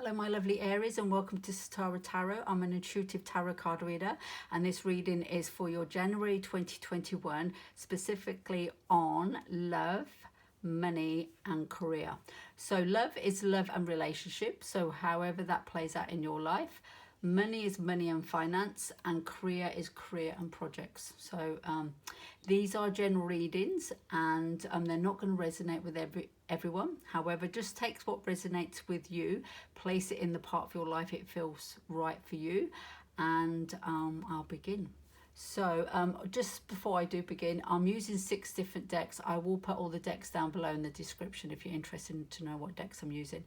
Hello my lovely Aries, and welcome to Sitaara Tarot. I'm an intuitive tarot card reader, and this reading is for your January 2021, specifically on love, money and career. So love is love and relationship, so however that plays out in your life. Money is money and finance, and career is career and projects. So these are general readings, and they're not going to resonate with everyone. However, just take what resonates with you, place it in the part of your life it feels right for you, and I'll begin. So just before I do begin, I'm using 6 different decks. I will put all the decks down below in the description if you're interested to know what decks I'm using.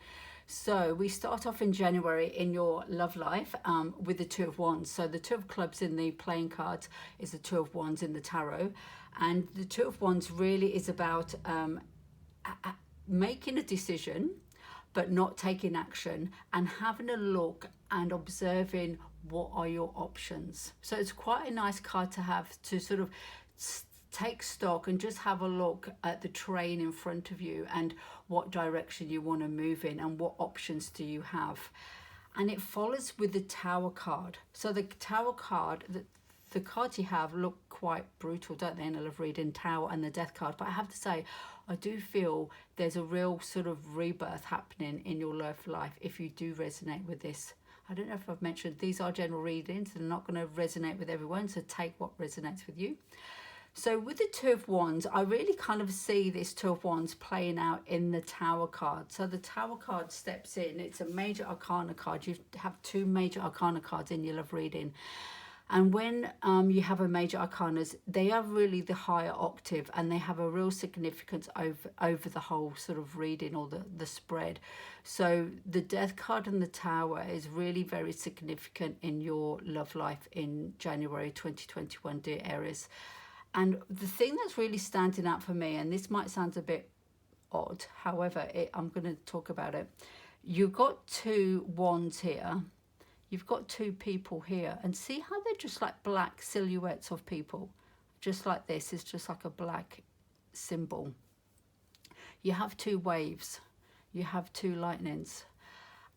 So we start off in January in your love life with the Two of Wands. So the Two of Clubs in the playing cards is the Two of Wands in the tarot. And the Two of Wands really is about making a decision but not taking action, and having a look and observing what are your options. So it's quite a nice card to have, to sort of take stock and just have a look at the terrain in front of you and what direction you want to move in and what options do you have. And it follows with the Tower card. So the Tower card, the cards you have look quite brutal, don't they, in a love reading, Tower and the Death card. But I have to say, I do feel there's a real sort of rebirth happening in your love life if you do resonate with this. I don't know if I've mentioned, these are general readings. They're not going to resonate with everyone, so take what resonates with you. So with the Two of Wands, I really kind of see this Two of Wands playing out in the Tower card. So the Tower card steps in. It's a major arcana card. You have 2 major arcana cards in your love reading. And when you have a major arcanas, they are really the higher octave, and they have a real significance over the whole sort of reading or the spread. So the Death card and the Tower is really very significant in your love life in January 2021, dear Aries. And the thing that's really standing out for me, and this might sound a bit odd, however, I'm going to talk about it. You've got 2 wands here. You've got 2 people here, and see how they're just like black silhouettes of people, just like this is just like a black symbol. You have 2 waves, you have 2 lightnings,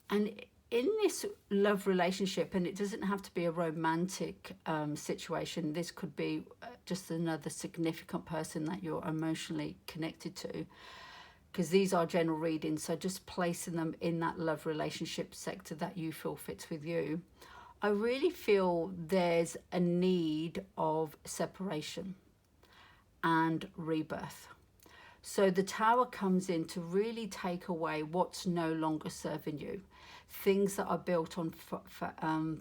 and in this love relationship, and it doesn't have to be a romantic situation, this could be just another significant person that you're emotionally connected to, because these are general readings, so just placing them in that love relationship sector that you feel fits with you. I really feel there's a need of separation and rebirth. So the Tower comes in to really take away what's no longer serving you, things that are built on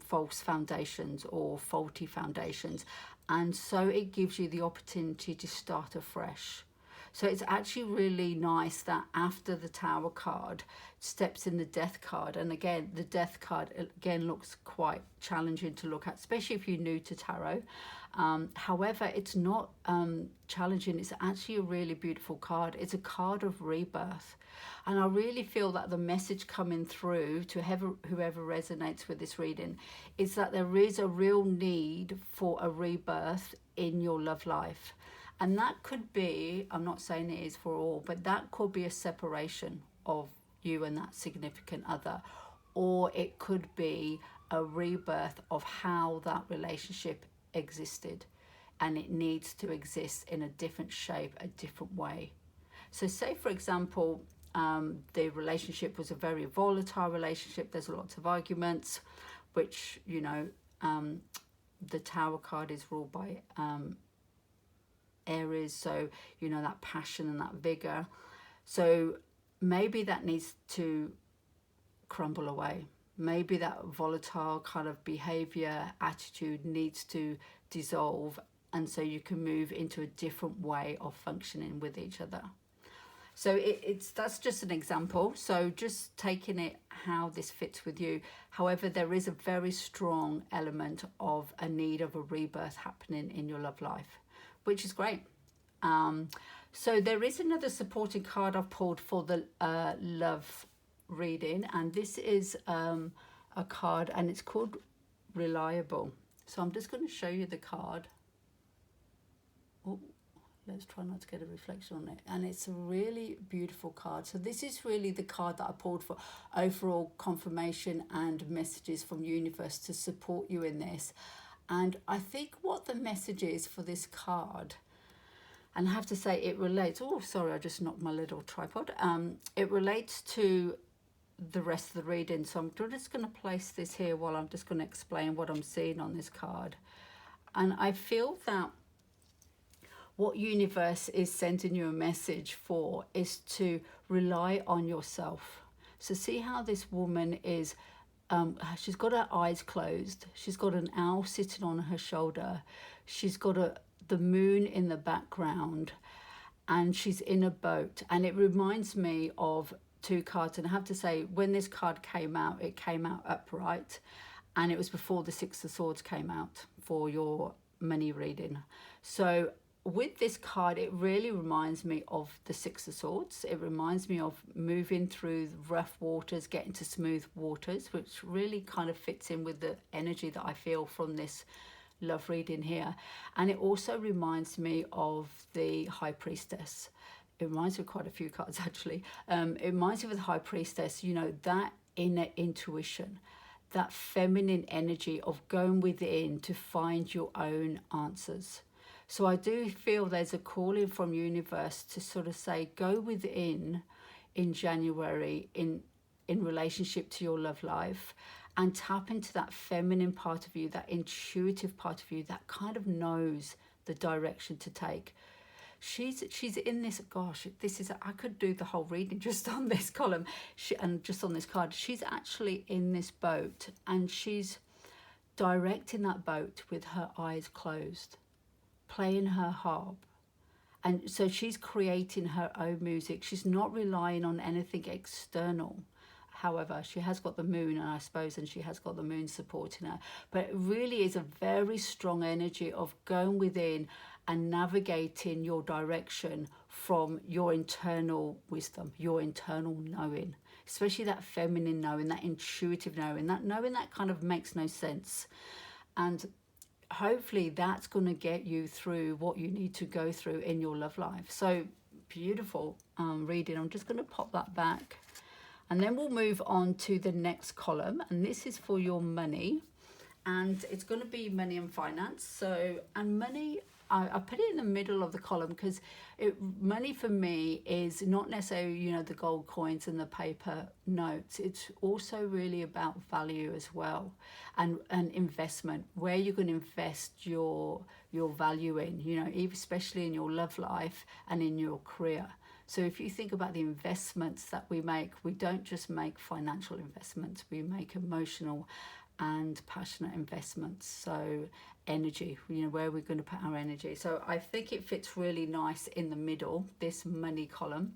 false foundations or faulty foundations, and so it gives you the opportunity to start afresh. So it's actually really nice that after the Tower card steps in the Death card, and again the Death card again looks quite challenging to look at, especially if you're new to tarot. However, it's not challenging. It's actually a really beautiful card. It's a card of rebirth, and I really feel that the message coming through to whoever resonates with this reading is that there is a real need for a rebirth in your love life. And that could be, I'm not saying it is for all, but that could be a separation of you and that significant other. Or it could be a rebirth of how that relationship existed. And it needs to exist in a different shape, a different way. So say, for example, the relationship was a very volatile relationship. There's lots of arguments, which, you know, the Tower card is ruled by Aries, so you know, that passion and that vigor. So maybe that needs to crumble away. Maybe that volatile kind of behavior, attitude needs to dissolve, and so you can move into a different way of functioning with each other. So that's just an example, so just taking it how this fits with you. However, there is a very strong element of a need of a rebirth happening in your love life, which is great. So there is another supporting card I've pulled for the love reading, and this is a card, and it's called Reliable. So I'm just going to show you the card. Oh, Let's try not to get a reflection on it. And it's a really beautiful card. So this is really the card that I pulled for overall confirmation and messages from universe to support you in this. And I think what the message is for this card, and I have to say it relates, oh sorry, I just knocked my little tripod. It relates to the rest of the reading. So I'm just going to place this here while I'm just going to explain what I'm seeing on this card. And I feel that what universe is sending you a message for is to rely on yourself. So see how this woman is, she's got her eyes closed. She's got an owl sitting on her shoulder. She's got the moon in the background, and she's in a boat. And it reminds me of two cards. And I have to say, when this card came out, it came out upright. And it was before the Six of Swords came out for your money reading. So with this card, it really reminds me of the Six of Swords. It reminds me of moving through rough waters, getting to smooth waters, which really kind of fits in with the energy that I feel from this love reading here. And it also reminds me of the High Priestess. It reminds me of quite a few cards, actually. It reminds me of the High Priestess, you know, that inner intuition, that feminine energy of going within to find your own answers. So I do feel there's a calling from universe to sort of say, go within in January in relationship to your love life, and tap into that feminine part of you, that intuitive part of you that kind of knows the direction to take. She's in this, gosh, this is, I could do the whole reading just on this column and just on this card. She's actually in this boat, and she's directing that boat with her eyes closed, playing her harp. And so she's creating her own music. She's not relying on anything external. However, she has got the moon, and I suppose, and she has got the moon supporting her. But it really is a very strong energy of going within and navigating your direction from your internal wisdom, your internal knowing, especially that feminine knowing, that intuitive knowing that kind of makes no sense. And hopefully that's going to get you through what you need to go through in your love life. So beautiful reading. I'm just going to pop that back, and then we'll move on to the next column, and this is for your money, and it's going to be money and finance. So, and money, I put it in the middle of the column because money for me is not necessarily, you know, the gold coins and the paper notes. It's also really about value as well, and investment, where you're going to invest your value in, you know, especially in your love life and in your career. So if you think about the investments that we make, we don't just make financial investments, we make emotional and passionate investments. So energy, you know, where we're going to put our energy. So I think it fits really nice in the middle, this money column,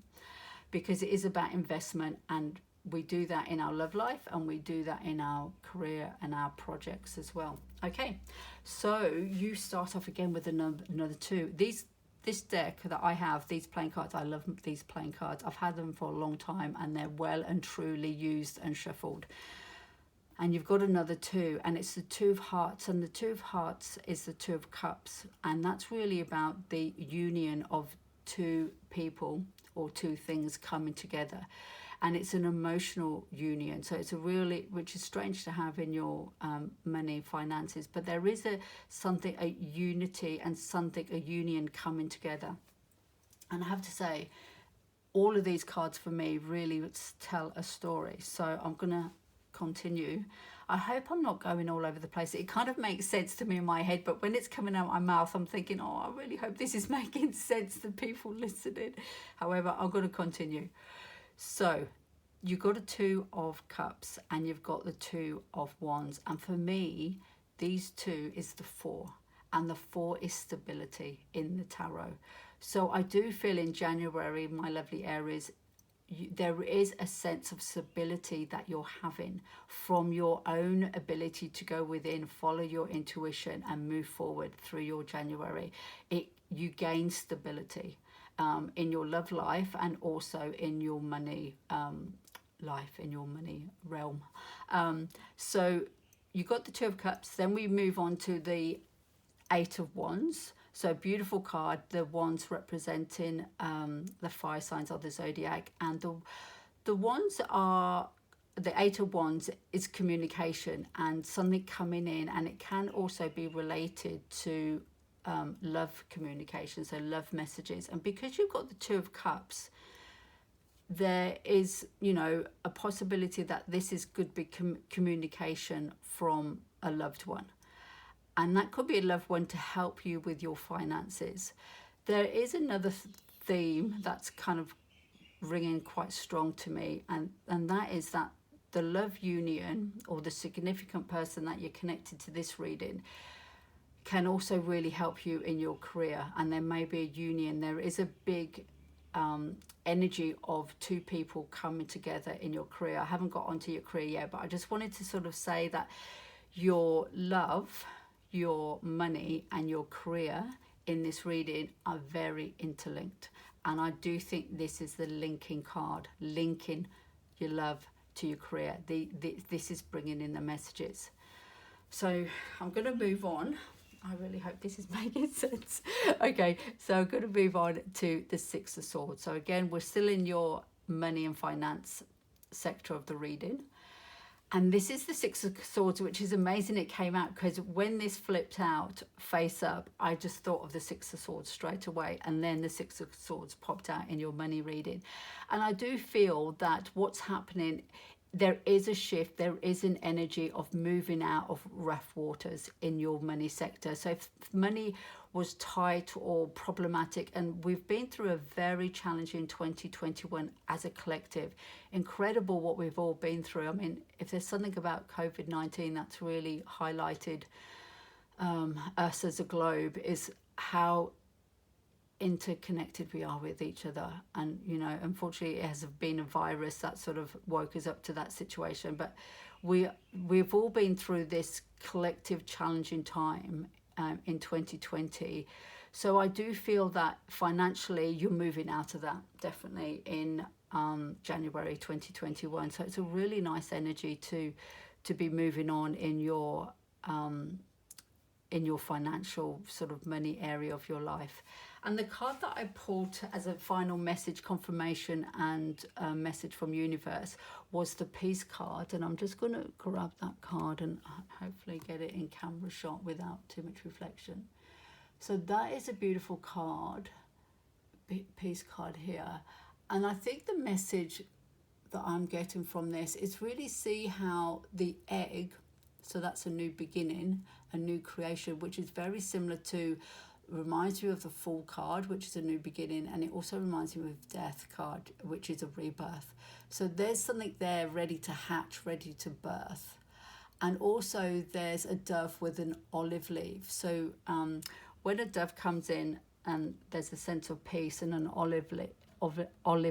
because it is about investment, and we do that in our love life, and we do that in our career and our projects as well. Okay, so you start off again with another two. This deck that I have, these playing cards, I love these playing cards. I've had them for a long time, and they're well and truly used and shuffled. And you've got another two, and it's the Two of Hearts, and the Two of Hearts is the Two of Cups, and that's really about the union of two people or two things coming together. And it's an emotional union, so it's a really, which is strange to have in your money finances, but there is a unity and a union coming together. And I have to say, all of these cards for me really tell a story. So I'm gonna continue. I hope I'm not going all over the place. It kind of makes sense to me in my head, but when it's coming out my mouth, I'm thinking, oh, I really hope this is making sense to people listening. However, I'm going to continue. So you've got a Two of Cups, and you've got the Two of Wands, and for me these two is the Four, and the Four is stability in the tarot. So I do feel in January, my lovely Aries, there is a sense of stability that you're having from your own ability to go within, follow your intuition, and move forward through your January. You gain stability in your love life, and also in your money life, in your money realm. So you got the Two of Cups. Then we move on to the Eight of Wands. So beautiful card. The wands representing the fire signs of the zodiac, and the wands are, the Eight of Wands is communication and something coming in, and it can also be related to love communication, so love messages. And because you've got the Two of Cups, there is, you know, a possibility that this is could be communication from a loved one. And that could be a loved one to help you with your finances. There is another theme that's kind of ringing quite strong to me, and that is that the love union, or the significant person that you're connected to this reading, can also really help you in your career. And there may be a union. There is a big energy of two people coming together in your career. I haven't got onto your career yet, but I just wanted to sort of say that your love, your money, and your career in this reading are very interlinked. And I do think this is the linking card, linking your love to your career. This is bringing in the messages. So I'm going to move on. I really hope this is making sense. Okay, so I'm going to move on to the Six of Swords. So again, we're still in your money and finance sector of the reading. And this is the Six of Swords, which is amazing it came out, because when this flipped out face up, I just thought of the Six of Swords straight away. And then the Six of Swords popped out in your money reading. And I do feel that what's happening, there is a shift, there is an energy of moving out of rough waters in your money sector. So if money was tight or problematic, and we've been through a very challenging 2021 as a collective, incredible what we've all been through. I mean, if there's something about COVID-19 that's really highlighted us as a globe, is how interconnected we are with each other. And, you know, unfortunately it has been a virus that sort of woke us up to that situation, but we've all been through this collective challenging time in 2020. So I do feel that financially you're moving out of that, definitely, in January 2021. So it's a really nice energy to be moving on in your financial sort of money area of your life. And the card that I pulled as a final message, confirmation, and message from universe was the Peace card. And I'm just going to grab that card and hopefully get it in camera shot without too much reflection. So that is a beautiful card, Peace card here. And I think the message that I'm getting from this is really see how the egg, so that's a new beginning, a new creation, which is very similar to, reminds you of the Fool card, which is a new beginning, and it also reminds you of Death card, which is a rebirth. So there's something there ready to hatch, ready to birth. And also there's a dove with an olive leaf. So when a dove comes in and there's a sense of peace and an olive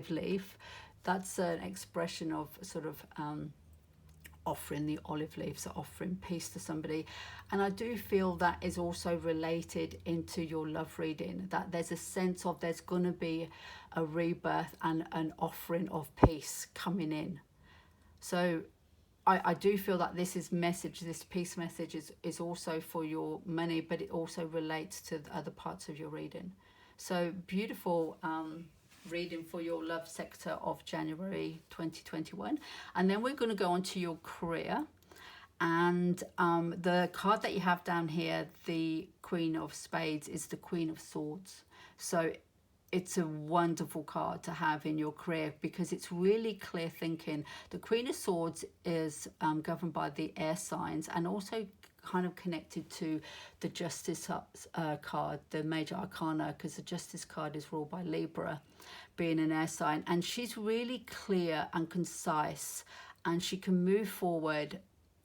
leaf, that's an expression of sort of offering the olive leaves, offering peace to somebody. And I do feel that is also related into your love reading, that there's a sense of there's going to be a rebirth and an offering of peace coming in. So I do feel that this peace message is also for your money, but it also relates to the other parts of your reading. So beautiful reading for your love sector of January 2021. And then we're going to go on to your career. And the card that you have down here, the Queen of Spades, is the Queen of Swords. So it's a wonderful card to have in your career because it's really clear thinking. The Queen of Swords is governed by the air signs and also kind of connected to the Justice card, the major arcana, because the Justice card is ruled by Libra, being an air sign. And she's really clear and concise, and she can move forward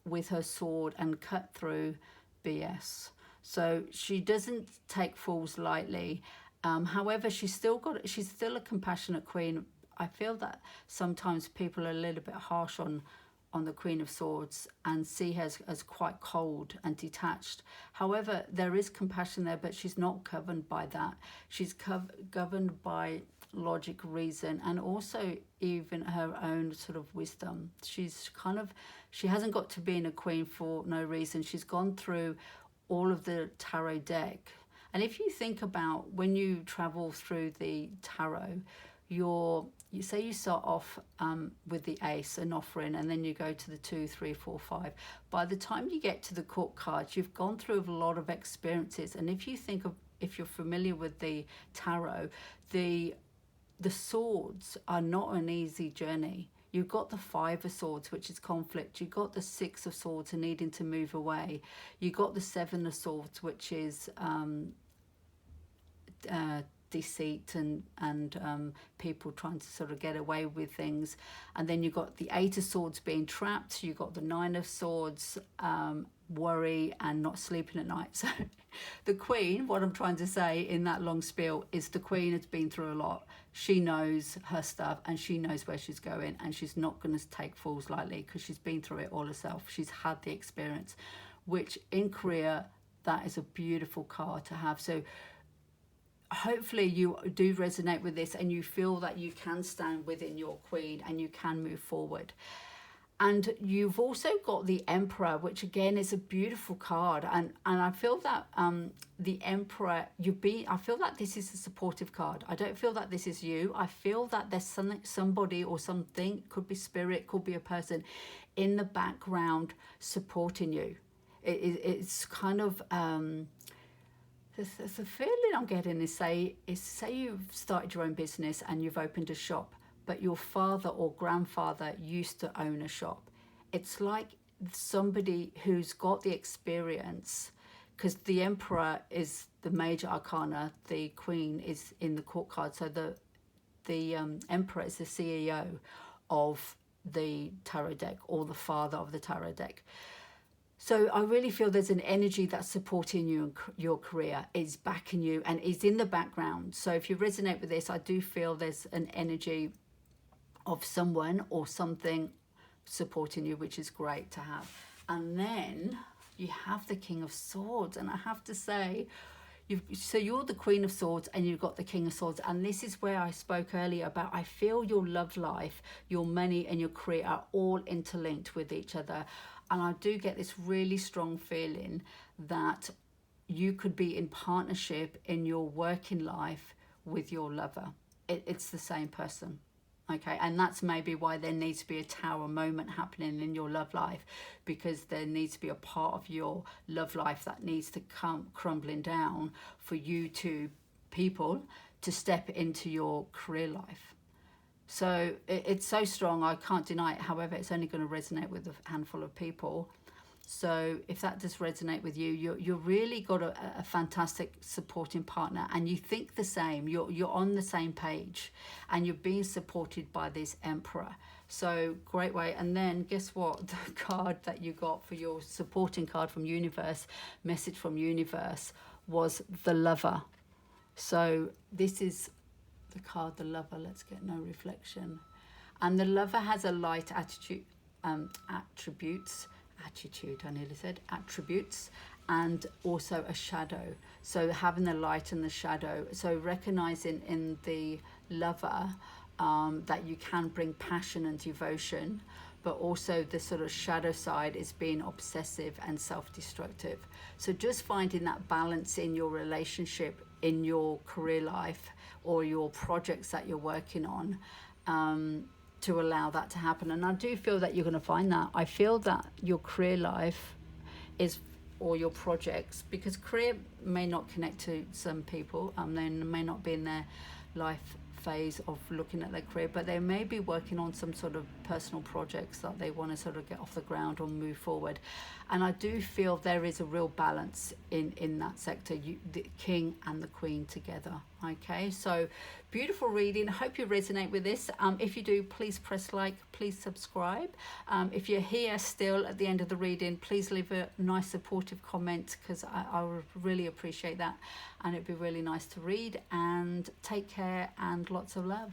with her sword and cut through BS. So she doesn't take fools lightly. However, she's still a compassionate queen. I feel that sometimes people are a little bit harsh on the Queen of Swords and see her as quite cold and detached. However, there is compassion there, but she's not governed by that. She's governed by logic, reason, and also even her own sort of wisdom. She hasn't got to being a queen for no reason. She's gone through all of the tarot deck, And if you think about when you travel through the tarot, you say you start off with the ace, an offering, and then you go to the 2, 3, 4, 5. By the time you get to the court cards, you've gone through a lot of experiences. And if you think of, if you're familiar with the tarot, the swords are not an easy journey. You've got the 5 of swords, which is conflict. You've got the 6 of swords and needing to move away. You've got the 7 of swords, which is deceit and people trying to sort of get away with things. And then you've got the 8 of swords being trapped. You've got the 9 of swords, worry and not sleeping at night. So the queen, what I'm trying to say in that long spiel is the queen has been through a lot. She knows her stuff and she knows where she's going, and she's not going to take falls lightly because she's been through it all herself. She's had the experience, which in career, that is a beautiful card to have. So hopefully you do resonate with this and you feel that you can stand within your queen and you can move forward. And you've also got the Emperor, which again is a beautiful card. And I feel that the Emperor, I feel that this is a supportive card. I don't feel that this is you. I feel that there's somebody or something, could be spirit, could be a person in the background supporting you. It's kind of, the feeling I'm getting is say you've started your own business and you've opened a shop, but your father or grandfather used to own a shop. It's like somebody who's got the experience, because the Emperor is the major arcana, the Queen is in the court card. So the Emperor is the CEO of the tarot deck, or the father of the tarot deck. So I really feel there's an energy that's supporting you in your career, is backing you and is in the background. So if you resonate with this, I do feel there's an energy of someone or something supporting you, which is great to have. And then you have the King of Swords, and I have to say, so you're the Queen of Swords and you've got the King of Swords, and this is where I spoke earlier about, I feel your love life, your money and your career are all interlinked with each other. And I do get this really strong feeling that you could be in partnership in your working life with your lover. It's the same person. Okay, and that's maybe why there needs to be a tower moment happening in your love life, because there needs to be a part of your love life that needs to come crumbling down for you people to step into your career life. So it's so strong, I can't deny it. However, it's only going to resonate with a handful of people. So if that does resonate with you, you're really got a fantastic supporting partner, and you think the same. You're on the same page, and you're being supported by this Emperor. So great way. And then guess what? The card that you got for your supporting card from Universe, message from Universe, was the Lover. So this is the card, the Lover. Let's get no reflection. And the Lover has a light attitude, attributes, and also a shadow. So having the light and the shadow. So recognizing in the Lover that you can bring passion and devotion, but also the sort of shadow side is being obsessive and self-destructive. So just finding that balance in your relationship, in your career life, or your projects that you're working on, to allow that to happen. And I do feel that you're going to find that. I feel that your career life is, or your projects, because career may not connect to some people, they may not be in their life phase of looking at their career, but they may be working on some sort of personal projects that they want to sort of get off the ground or move forward. And I do feel there is a real balance in that sector, the King and the Queen together. Okay, so beautiful reading. I hope you resonate with this. If you do, please press like, please subscribe. If you're here still at the end of the reading, please leave a nice supportive comment, because I would really appreciate that, and it'd be really nice to read. And take care and lots of love.